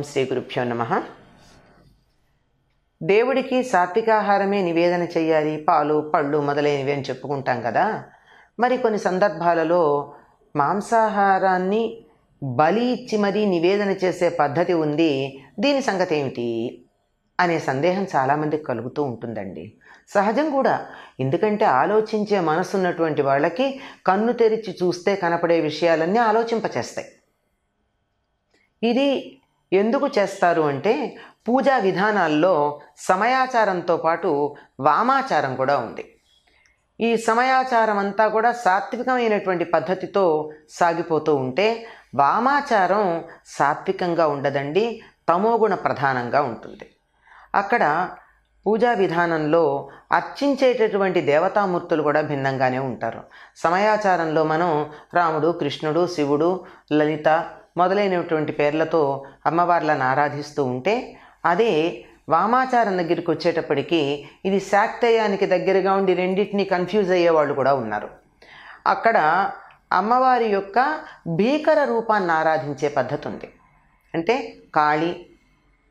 శ్రీ గురుభ్యో నమః. దేవుడికి సాత్వికాహారమే నివేదన చేయాలి, పాలు పళ్ళు మొదలైనవి అని చెప్పుకుంటాం కదా. మరి కొన్ని సందర్భాలలో మాంసాహారాన్ని బలి ఇచ్చి మరీ నివేదన చేసే పద్ధతి ఉంది. దీని సంగతి ఏమిటి అనే సందేహం చాలామందికి కలుగుతూ ఉంటుందండి. సహజం కూడా. ఎందుకంటే ఆలోచించే మనసున్నటువంటి వాళ్ళకి కన్ను తెరిచి చూస్తే కనపడే విషయాలన్నీ ఆలోచింపచేస్తాయి. ఇది ఎందుకు చేస్తారు అంటే పూజా విధానాల్లో సమయాచారంతో పాటు వామాచారం కూడా ఉంది. ఈ సమయాచారం అంతా కూడా సాత్వికమైనటువంటి పద్ధతితో సాగిపోతూ ఉంటే వామాచారం సాత్వికంగా ఉండదండి, తమోగుణ ప్రధానంగా ఉంటుంది. అక్కడ పూజా విధానంలో అర్చించేటటువంటి దేవతామూర్తులు కూడా భిన్నంగానే ఉంటారు. సమయాచారంలో మనం రాముడు, కృష్ణుడు, శివుడు, లలిత మొదలైనటువంటి పేర్లతో అమ్మవార్లను ఆరాధిస్తూ ఉంటే, అదే వామాచారం దగ్గరికి వచ్చేటప్పటికి ఇది శాక్తేయానికి దగ్గరగా ఉండి రెండింటినీ కన్ఫ్యూజ్ అయ్యేవాళ్ళు కూడా ఉన్నారు. అక్కడ అమ్మవారి యొక్క భీకర రూపాన్ని ఆరాధించే పద్ధతి ఉంది. అంటే కాళి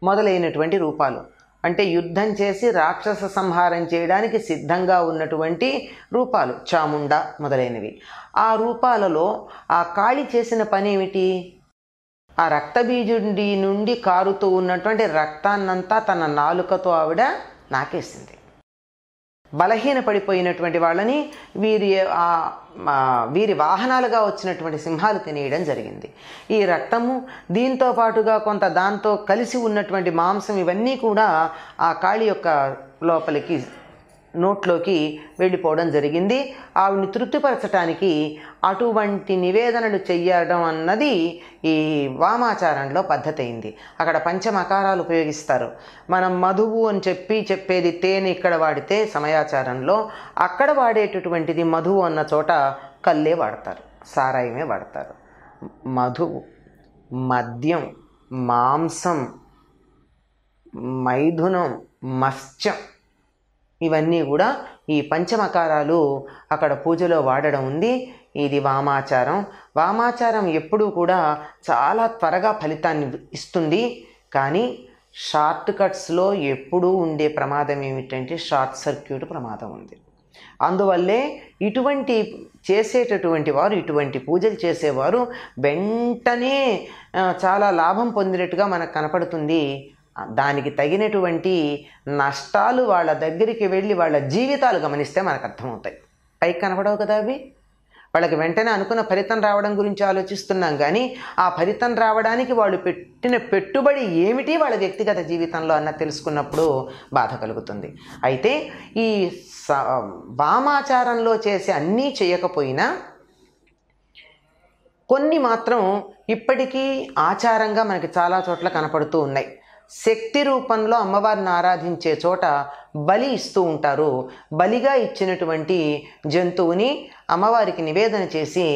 మొదలైనటువంటి రూపాలు, అంటే యుద్ధం చేసి రాక్షస సంహారం చేయడానికి సిద్ధంగా ఉన్నటువంటి రూపాలు, చాముండ మొదలైనవి. ఆ రూపాలలో ఆ కాళి చేసిన పని ఏమిటి? ఆ రక్తబీజుడి నుండి కారుతూ ఉన్నటువంటి రక్తాన్నంతా తన నాలుకతో ఆవిడ నాకేసింది. బలహీన పడిపోయినటువంటి వాళ్ళని వీరి వాహనాలుగా వచ్చినటువంటి సింహాలు తినేయడం జరిగింది. ఈ రక్తము, దీంతో పాటుగా కొంత దాంతో కలిసి ఉన్నటువంటి మాంసం, ఇవన్నీ కూడా ఆ కాళి యొక్క లోపలికి నోట్లోకి వెళ్ళిపోవడం జరిగింది. ఆవిడ్ని తృప్తిపరచడానికి అటువంటి నివేదనలు చెయ్యడం అన్నది ఈ వామాచారంలో పద్ధతి అయింది. అక్కడ పంచమకారాలు ఉపయోగిస్తారు. మనం మధువు అని చెప్పేది తేనె ఇక్కడ వాడితే సమయాచారంలో, అక్కడ వాడేటటువంటిది మధువు అన్న చోట కల్లే వాడతారు, సారాయమే వాడతారు. మధువు, మద్యం, మాంసం, మైథునం, మత్స్యం, ఇవన్నీ కూడా ఈ పంచమకారాలు అక్కడ పూజలో వాడడం ఉంది. ఇది వామాచారం. వామాచారం ఎప్పుడూ కూడా చాలా త్వరగా ఫలితాన్ని ఇస్తుంది. కానీ షార్ట్ కట్స్లో ఎప్పుడూ ఉండే ప్రమాదం ఏమిటంటే షార్ట్ సర్క్యూట్ ప్రమాదం ఉంది. అందువల్లే ఇటువంటి చేసేటటువంటి వారు, ఇటువంటి పూజలు చేసేవారు వెంటనే చాలా లాభం పొందినట్టుగా మనకు కనపడుతుంది. దానికి తగినటువంటి నష్టాలు వాళ్ళ దగ్గరికి వెళ్ళి వాళ్ళ జీవితాలు గమనిస్తే మనకు అర్థమవుతాయి. పైకి కనపడవు కదా అవి. వాళ్ళకి వెంటనే అనుకున్న ఫలితం రావడం గురించి ఆలోచిస్తున్నాం, కానీ ఆ ఫలితం రావడానికి వాళ్ళు పెట్టిన పెట్టుబడి ఏమిటి వాళ్ళ వ్యక్తిగత జీవితంలో అన్న తెలుసుకున్నప్పుడు బాధ కలుగుతుంది. అయితే ఈ వామాచారంలో చేసే అన్నీ చేయకపోయినా కొన్ని మాత్రం ఇప్పటికీ ఆచారంగా మనకి చాలా చోట్ల కనపడుతూ ఉన్నాయి. శక్తి రూపంలో అమ్మవారిని ఆరాధించే చోట బలి ఇస్తూ ఉంటారు. బలిగా ఇచ్చినటువంటి జంతువుని అమ్మవారికి నివేదన చేసి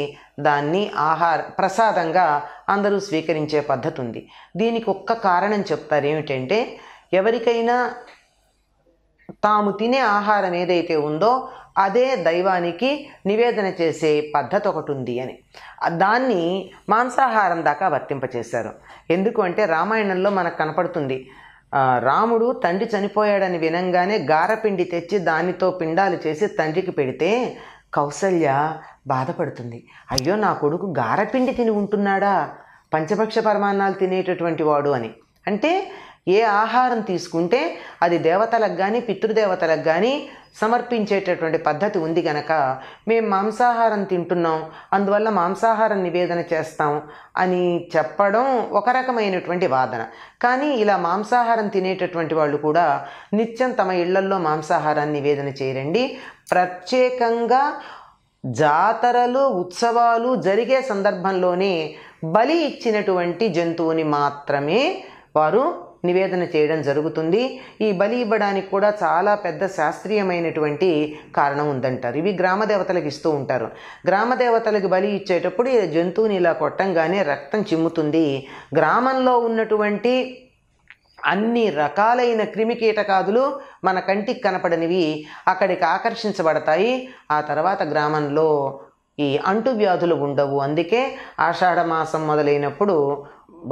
దాన్ని ప్రసాదంగా అందరూ స్వీకరించే పద్ధతి ఉంది. దీనికి ఒక్క కారణం చెప్తారు. ఏమిటంటే ఎవరికైనా తాము తినే ఆహారం ఏదైతే ఉందో అదే దైవానికి నివేదన చేసే పద్ధతి ఒకటి ఉంది అని. దాన్ని మాంసాహారం దాకా వర్తింపచేశారు. ఎందుకు అంటే రామాయణంలో మనకు కనపడుతుంది, రాముడు తండ్రి చనిపోయాడని వినంగానే గారపిండి తెచ్చి దానితో పిండాలు చేసి తండ్రికి పెడితే కౌసల్య బాధపడుతుంది. అయ్యో, నా కొడుకు గారపిండి తిని ఉంటున్నాడా, పంచభక్ష పరమాన్నాలు తినేటటువంటి వాడు అని. అంటే ఏ ఆహారం తీసుకుంటే అది దేవతలకు కానీ పితృదేవతలకు కానీ సమర్పించేటటువంటి పద్ధతి ఉంది గనక మేము మాంసాహారం తింటున్నాం, అందువల్ల మాంసాహారం నివేదన చేస్తాం అని చెప్పడం ఒక రకమైనటువంటి వాదన. కానీ ఇలా మాంసాహారం తినేటటువంటి వాళ్ళు కూడా నిత్యం తమ ఇళ్లల్లో మాంసాహారాన్ని నివేదన చేయరండి. ప్రత్యేకంగా జాతరలు, ఉత్సవాలు జరిగే సందర్భంలోనే బలి ఇచ్చినటువంటి జంతువుని మాత్రమే వారు నివేదన చేయడం జరుగుతుంది. ఈ బలి ఇవ్వడానికి కూడా చాలా పెద్ద శాస్త్రీయమైనటువంటి కారణం ఉందంటారు. ఇవి గ్రామదేవతలకు ఇస్తూ ఉంటారు. గ్రామదేవతలకు బలి ఇచ్చేటప్పుడు ఈ జంతువుని ఇలా కొట్టంగానే రక్తం చిమ్ముతుంది. గ్రామంలో ఉన్నటువంటి అన్ని రకాలైన క్రిమికీటకాదులు మన కంటికి కనపడనివి అక్కడికి ఆకర్షించబడతాయి. ఆ తర్వాత గ్రామంలో ఈ అంటువ్యాధులు ఉండవు. అందుకే ఆషాఢ మాసం మొదలైనప్పుడు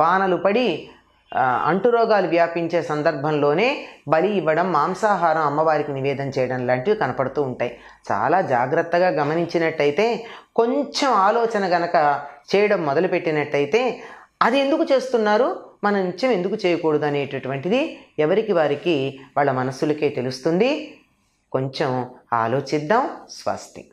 వానలు పడి అంటురోగాలు వ్యాపించే సందర్భంలోనే బలి ఇవ్వడం, మాంసాహారం అమ్మవారికి నివేదన చేయడం లాంటివి కనపడుతూ ఉంటాయి. చాలా జాగ్రత్తగా గమనించినట్టయితే, కొంచెం ఆలోచన గనక చేయడం మొదలుపెట్టినట్టయితే అది ఎందుకు చేస్తున్నారు, మన నిత్యం ఎందుకు చేయకూడదు అనేటటువంటిది ఎవరికి వారికి వాళ్ళ మనస్సులకే తెలుస్తుంది. కొంచెం ఆలోచిద్దాం. స్వస్తి.